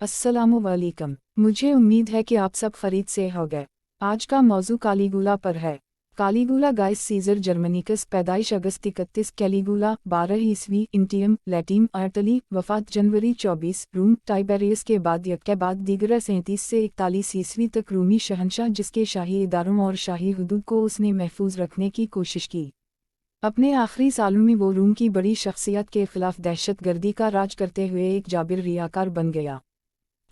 अस्सलामुअलैकुम। मुझे उम्मीद है कि आप सब खरीद से हो गए। आज का मौजू कालीगुला पर है। कालीगुला गाइस सीजर जर्मनिकस, पैदाइश अगस्त 31, कैलीगुला 12 ईस्वी, इंटियम लैटिन अटली, वफात जनवरी 24, रूम टाइबेरियस के बाद यक्के बाद दीगरा 37 से 41 ईस्वी तक रूमी शहंशाह, जिसके शाही इदारों और शाही हुदूद को उसने महफूज रखने की कोशिश की। अपने आखिरी सालों में वो रूम की बड़ी शख्सियत के खिलाफ दहशत गर्दी का राज करते हुए एक जाबिर रियाकार बन गया।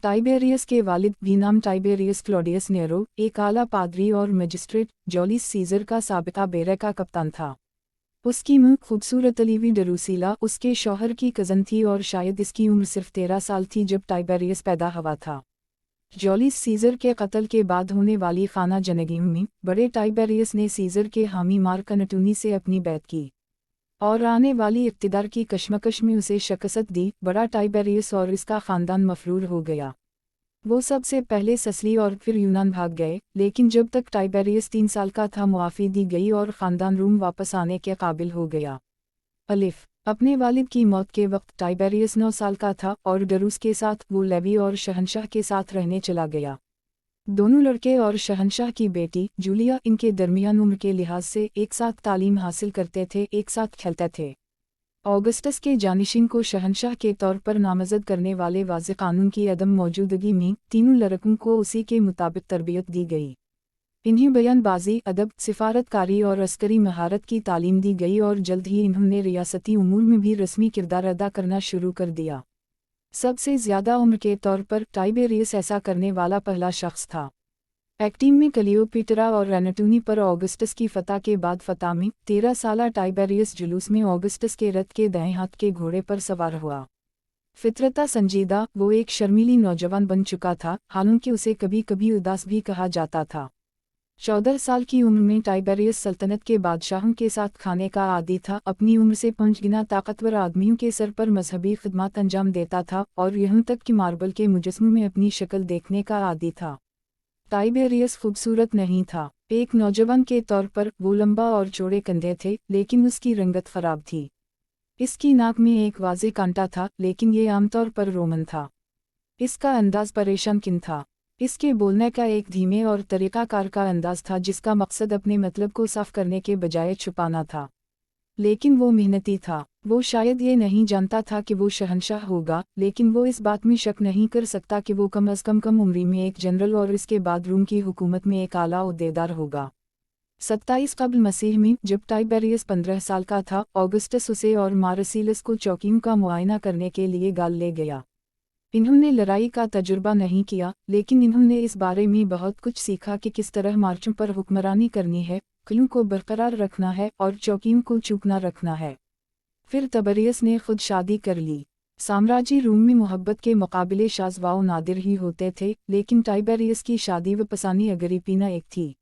टाइबेरियस के वालिद भी नाम टाइबेरियस क्लॉडियस नेरो, एक आला पादरी और मजिस्ट्रेट, जूलियस सीजर का साबिका बेरे का कप्तान था। उसकी मां खूबसूरत अलीवी डरूसीला उसके शौहर की कज़न थी और शायद इसकी उम्र सिर्फ 13 साल थी जब टाइबेरियस पैदा हुआ था। जूलियस सीजर के कत्ल के बाद होने वाली खाना जनगी में बड़े टाइबेरियस ने सीजर के हामी मार्क एंटोनी से अपनी बैत की और आने वाली इक़्तिदार की कशमकश में उसे शिकस्त दी। बड़ा टाइबेरियस और इसका ख़ानदान मफरूर हो गया। वो सबसे पहले ससली और फिर यूनान भाग गए, लेकिन जब तक टाइबेरियस 3 साल का था मुआफ़ी दी गई और ख़ानदान रूम वापस आने के काबिल हो गया। अलिफ अपने वालिद की मौत के वक्त टाइबेरियस 9 साल का था और डरूस के साथ वो लेवी और शहंशाह के साथ रहने चला गया। दोनों लड़के और शहंशाह की बेटी जूलिया इनके दरमियान उम्र के लिहाज से एक साथ तालीम हासिल करते थे, एक साथ खेलते थे। ऑगस्टस के जानिशिन को शहंशाह के तौर पर नामज़द करने वाले वाज़े कानून की अदम मौजूदगी में तीनों लड़कों को उसी के मुताबिक तरबियत दी गई। इन्हें बयानबाजी, अदब, सिफारतकारी और अस्करी महारत की तालीम दी गई और जल्द ही इन्होंने रियासती उमूर में भी रस्मी किरदार अदा करना शुरू कर दिया। सबसे ज़्यादा उम्र के तौर पर टाइबेरियस ऐसा करने वाला पहला शख्स था। एक्टिम में क्लियोपेट्रा और एंटोनी पर ऑगस्टस की फतह के बाद फतह में 13 साला टाइबेरियस जुलूस में ऑगस्टस के रथ के दाएं हाथ के घोड़े पर सवार हुआ। फितरता संजीदा वो एक शर्मीली नौजवान बन चुका था, हालांकि उसे कभी कभी उदास भी कहा जाता था। 14 साल की उम्र में टाइबेरियस सल्तनत के बादशाहों के साथ खाने का आदी था। अपनी उम्र से 5 गुना ताकतवर आदमियों के सर पर मजहबी खिदमत अंजाम देता था और यहाँ तक कि मार्बल के मुजस्समों में अपनी शक्ल देखने का आदी था। टाइबेरियस खूबसूरत नहीं था। एक नौजवान के तौर पर वो लंबा और चौड़े कंधे थे, लेकिन उसकी रंगत खराब थी। इसकी नाक में एक वाज़े कांटा था, लेकिन ये आमतौर पर रोमन था। इसका अंदाज परेशान किन था। इसके बोलने का एक धीमे और तरीक़ाकार का अंदाज था, जिसका मकसद अपने मतलब को साफ करने के बजाय छुपाना था। लेकिन वो मेहनती था। वो शायद ये नहीं जानता था कि वो शहंशाह होगा, लेकिन वो इस बात में शक नहीं कर सकता कि वो कम अज़ कम उम्री में एक जनरल और इसके बाद रूम की हुकूमत में एक आला ओहदेदार होगा। 27 कब्ल मसीह में जब टाइबेरियस 15 साल का था, ऑगस्टस उसे और मार्सिलस को चौकियों का मुआयना करने के लिए गाल ले गया। इन्होंने लड़ाई का तजुर्बा नहीं किया, लेकिन इन्होंने इस बारे में बहुत कुछ सीखा कि किस तरह मार्चों पर हुक्मरानी करनी है, किलों को बरकरार रखना है और चौकियों को चूकना रखना है। फिर तबरियस ने खुद शादी कर ली। साम्राज्य रूम में मोहब्बत के मुकाबले शाज़ व नादिर ही होते थे, लेकिन टाइबेरियस की शादी व पसानी अग्रिप्पिना एक थी।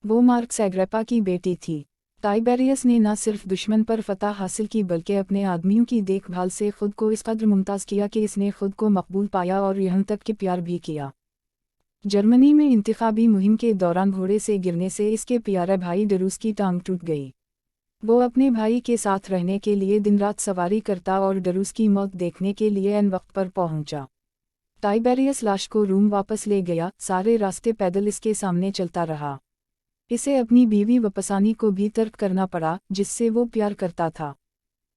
वो मार्कस एग्रिप्पा की बेटी थी। टाइबेरियस ने न सिर्फ दुश्मन पर फतह हासिल की बल्कि अपने आदमियों की देखभाल से खुद को इस कदर मुमताज़ किया कि इसने खुद को मकबूल पाया और यहाँ तक कि प्यार भी किया। जर्मनी में इंतखाबी मुहिम के दौरान घोड़े से गिरने से इसके प्यारे भाई डरूस की टांग टूट गई। वो अपने भाई के साथ रहने के लिए दिन रात सवारी करता और डरूस की मौत देखने के लिए एन वक्त पर पहुंचा। टाइबेरियस लाश को रूम वापस ले गया, सारे रास्ते पैदल इसके सामने चलता रहा। इसे अपनी बीवी वपसानी को भी तर्क करना पड़ा, जिससे वो प्यार करता था।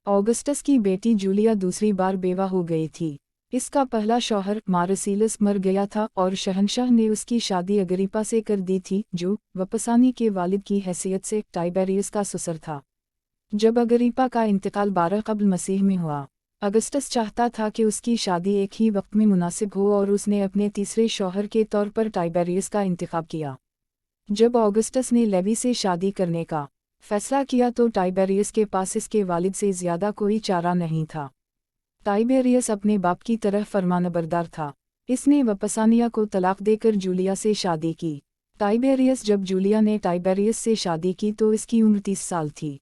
ऑगस्टस की बेटी जूलिया दूसरी बार बेवा हो गई थी। इसका पहला शौहर मार्सिलस मर गया था और शहंशाह ने उसकी शादी अग्रिप्पा से कर दी थी, जो वपसानी के वालिद की हैसियत से टाइबेरियस का ससुर था। जब अग्रिप्पा का इंतकाल 12 कब्ल मसीह में हुआ, अगस्टस चाहता था कि उसकी शादी एक ही वक्त में मुनासिब हो और उसने अपने तीसरे शौहर के तौर पर टाइबेरियस का इंतखाब किया। जब ऑगस्टस ने लेवी से शादी करने का फैसला किया तो टाइबेरियस के पास इसके वालिद से ज़्यादा कोई चारा नहीं था। टाइबेरियस अपने बाप की तरह फरमानबरदार था। इसने वपसानिया को तलाक देकर जूलिया से शादी की। जब जूलिया ने टाइबेरियस से शादी की तो इसकी उम्र 30 साल थी।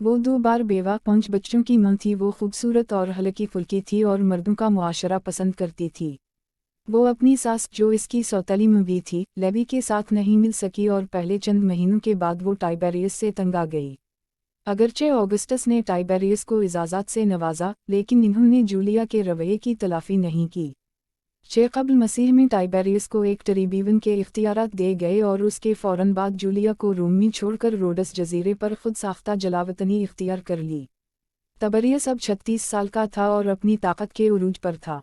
वो 2 बार बेवा, 5 बच्चों की मां थी। वो खूबसूरत और हल्की फुल्की थी और मर्दों का मुआशरा पसंद करती थी। वो अपनी सास, जो इसकी सौतेली में भी थी, लेवी के साथ नहीं मिल सकी और पहले चंद महीनों के बाद वो टाइबेरियस से तंग आ गई। अगरचे ऑगस्टस ने टाइबेरियस को इजाज़त से नवाजा, लेकिन इन्होंने जूलिया के रवैये की तलाफी नहीं की। चे क़ब्ल मसीह में टाइबेरियस को एक ट्रिब्यून के इख्तियारात दे गए और उसके फ़ौरन बाद जूलिया को रोम में छोड़कर रोडस जजीरे पर खुद साख्ता जलावतनी इख्तियार कर ली। तबरियस अब 36 साल का था और अपनी ताकत के उरूज पर था।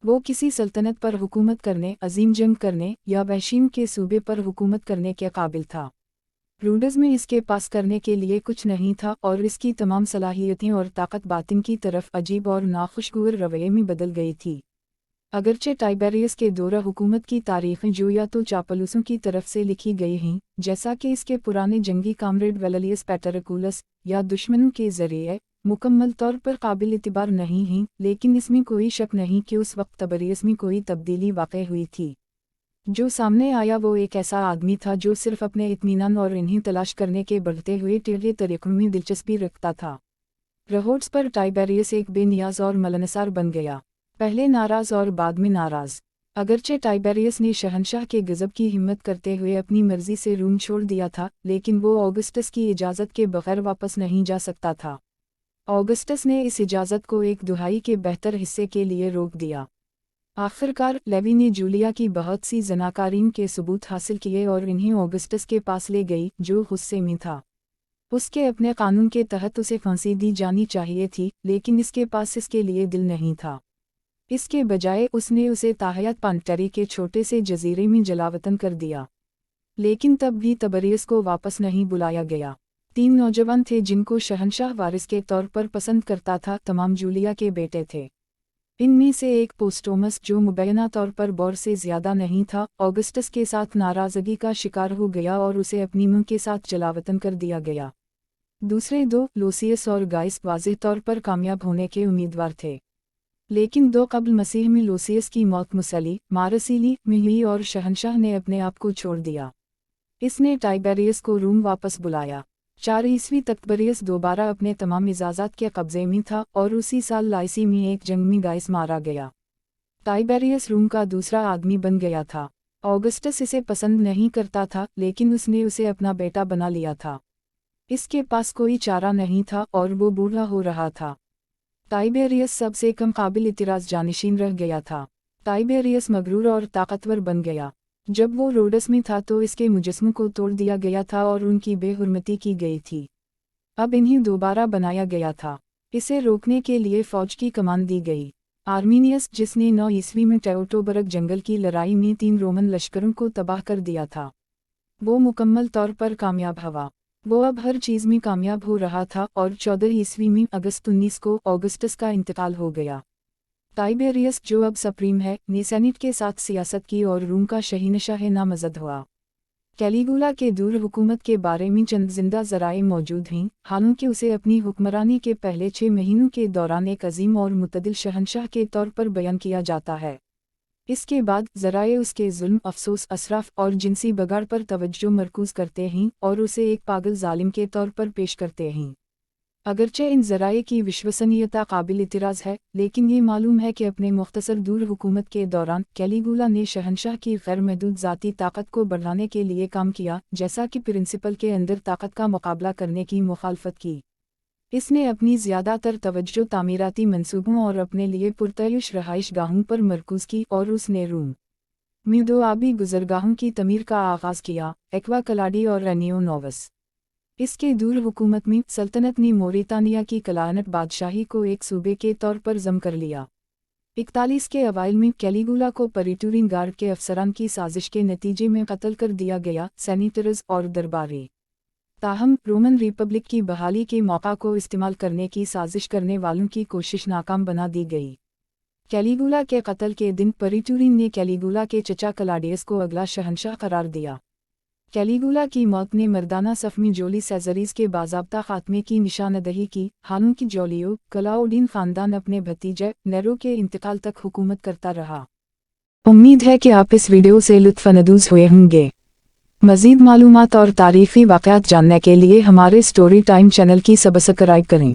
वो किसी सल्तनत पर हुकूमत करने, अजीम जंग करने या वहशीम के सूबे पर हुकूमत करने के काबिल था। रोडस में इसके पास करने के लिए कुछ नहीं था और इसकी तमाम सलाहियतें और ताकत बातिन की तरफ अजीब और नाखुशगवार रवैये में बदल गई थी। अगरचे टाइबेरियस के दौरा हुकूमत की तारीखें जो या तो चापलूसों की तरफ से लिखी गई हैं, जैसा कि इसके पुराने जंगी कामरेड वेलेलियस पेटरकुलस, या दुश्मनों के ज़रिए, मुकम्मल तौर पर काबिल इतिबार नहीं हैं, लेकिन इसमें कोई शक नहीं कि उस वक्त तबरियस में कोई तब्दीली वाक़ई हुई थी। जो सामने आया वो एक ऐसा आदमी था जो सिर्फ अपने इत्मीनान और इन्हें तलाश करने के बढ़ते हुए टेढ़े तरीक़ों में दिलचस्पी रखता था। रहोड्स पर टाइबेरियस एक बेनियाज और मलनसार बन गया, पहले नाराज़ और बाद में नाराज़। अगरचे टाइबेरियस ने शहंशाह के गज़ब की हिम्मत करते हुए अपनी मर्ज़ी से रूम छोड़ दिया था, लेकिन वो ऑगस्टस की इजाज़त के बगैर वापस नहीं जा सकता था। ऑगस्टस ने इस इजाज़त को एक दुहाई के बेहतर हिस्से के लिए रोक दिया। आखिरकार लेवी ने जूलिया की बहुत सी जनाकारीन के सबूत हासिल किए और इन्हें ऑगस्टस के पास ले गई, जो गुस्से में था। उसके अपने कानून के तहत उसे फांसी दी जानी चाहिए थी, लेकिन इसके पास इसके लिए दिल नहीं था। इसके बजाय उसने उसे ताहयात पांटरी के छोटे से जजीरे में जलावतन कर दिया। लेकिन तब भी तबरियस को वापस नहीं बुलाया गया। 3 नौजवान थे जिनको शहंशाह वारिस के तौर पर पसंद करता था, तमाम जूलिया के बेटे थे। इनमें से एक पोस्टोमस, जो मुबैना तौर पर बौर से ज़्यादा नहीं था, ऑगस्टस के साथ नाराज़गी का शिकार हो गया और उसे अपनी मुंह के साथ जलावतन कर दिया गया। दूसरे 2, लोसियस और गाइस, वाज़ेह तौर पर कामयाब होने के उम्मीदवार थे, लेकिन 2 क़ब्ल मसीह में लोसियस की मौत मुसली मारसीली में हुई और शहंशाह ने अपने आप को छोड़ दिया। इसने टाइबेरियस को रूम वापस बुलाया। 4 ईस्वी तक तबरियस दोबारा अपने तमाम इजाज़ात के कब्ज़े में था और उसी साल लाइसी में एक जंग में गाइस मारा गया। टाइबेरियस रूम का दूसरा आदमी बन गया था। ऑगस्टस इसे पसंद नहीं करता था, लेकिन उसने उसे अपना बेटा बना लिया था। इसके पास कोई चारा नहीं था और वो बूढ़ा हो रहा था। टाइबेरियस सबसे कम काबिल इतिराज़ जानिशीन रह गया था। टाइबेरियस मगरूर और ताकतवर बन गया। जब वो रोडस में था तो इसके मुजस्मों को तोड़ दिया गया था और उनकी बेहुरमती की गई थी। अब इन्हें दोबारा बनाया गया था। इसे रोकने के लिए फ़ौज की कमान दी गई। आर्मीनियस, जिसने 9 ईस्वी में टेओटोबरग जंगल की लड़ाई में 3 रोमन लश्करों को तबाह कर दिया था, वो मुकम्मल तौर पर कामयाब हुआ। वो अब हर चीज़ में कामयाब हो रहा था और 14 ईस्वी में अगस्त 19 को ऑगस्टस का इंतकाल हो गया। टाइबेरियस, जो अब सप्रीम है, ने सेनेट के साथ सियासत की और रूम का शहीनशाह नामज़द हुआ। कैलिगुला के दूर हुकूमत के बारे में चंद जिंदा ज़राए मौजूद हैं, हालांकि उसे अपनी हुक्मरानी के पहले 6 महीनों के दौरान एक अजीम और मुतदिल शहंशाह के तौर पर बयान किया जाता है। इसके बाद ज़राए उसके जुल्म, अफसोस, असराफ और जिनसी बगाड़ पर तवज्जो मरकूज़ करते हैं और उसे एक पागल जालिम के तौर पर पेश करते हैं। अगरचे इन ज़राए की विश्वसनीयता काबिल इतिराज़ है, लेकिन ये मालूम है कि अपने मुख्तसर दूर हुकूमत के दौरान कैलिगुला ने शहंशाह की गैर महदूद ज़ाती ताकत को बढ़ाने के लिए काम किया, जैसा कि प्रिंसिपल के अंदर ताकत का मुकाबला करने की मुखालफत की। इसने अपनी ज़्यादातर तवज्जो तामीराती मंसूबों और अपने लिए पुरतयुश रहाइश गाहों पर मरकूज़ की और उसने रूम में 2 आबी गुज़रगाहों की तमीर का आगाज़ किया, एक्वा कलाडी और रेनियो नोवस। इसके दूर हुकूमत में सल्तनत ने मोरितानिया की कलानत बादशाही को एक सूबे के तौर पर जम कर लिया। 41 के अवाइल में कैलिगुला को परिटूरिन गार्ड के अफसरान की साजिश के नतीजे में कत्ल कर दिया गया, सेनेटर्स और दरबारी। ताहम रोमन रिपब्लिक की बहाली के मौका को इस्तेमाल करने की साजिश करने वालों की कोशिश नाकाम बना दी गई। कैलिगुला के कत्ल के दिन परिटूरिन ने कैलिगुला के चचा क्लाडियस को अगला शहंशाह करार दिया। कैलिगुला की मौत ने मर्दाना सफ में जोली सेजरीज के बाज़ाब्ता खात्मे की निशानदही की, हालांकि जोलियो क्लाउडिन ख़ानदान अपने भतीजे नेरो के इंतकाल तक हुकूमत करता रहा। उम्मीद है कि आप इस वीडियो से लुत्फ़अंदोज़ हुए होंगे। मज़ीद मालूमात और तारीख़ी वाक़यात जानने के लिए हमारे स्टोरी टाइम चैनल की सब्सक्राइब करें।